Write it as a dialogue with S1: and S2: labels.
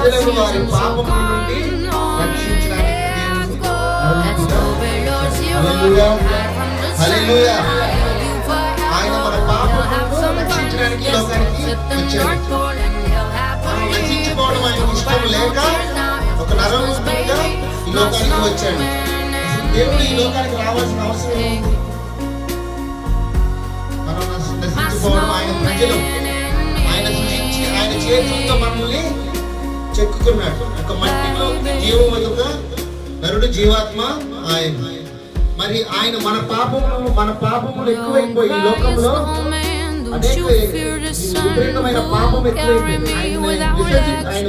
S1: ప్రజలను వారి పాపముల నుండి రక్షించడానికి హల్లెలూయా హల్లెలూయా. ఆయన మన పాపములను రక్షించడానికి లోకానికి వచ్చాడు. మనం రక్షించుకోవడం ఆయనకు ఇష్టం లేక ఒక నరరూపంగా ఈ లోకానికి వచ్చాడు. దేవుడు ఈ లోకానికి రావాల్సిన అవసరం ఏంటి? మనం నశించుకోవడం ఆయన ప్రజలు. ఆయన సృష్టించి ఆయన చేతులతో మనల్ని చెక్కుకున్నాడు. ఒక మట్టిలో జీవముగా నరుడు జీవాత్మ ఆయన. మరి ఆయన మన పాపములు ఎక్కువైపోయి ఈ లోకంలో అనేక విపరీతమైన పాపం ఎక్కువైపోయింది. ఆయన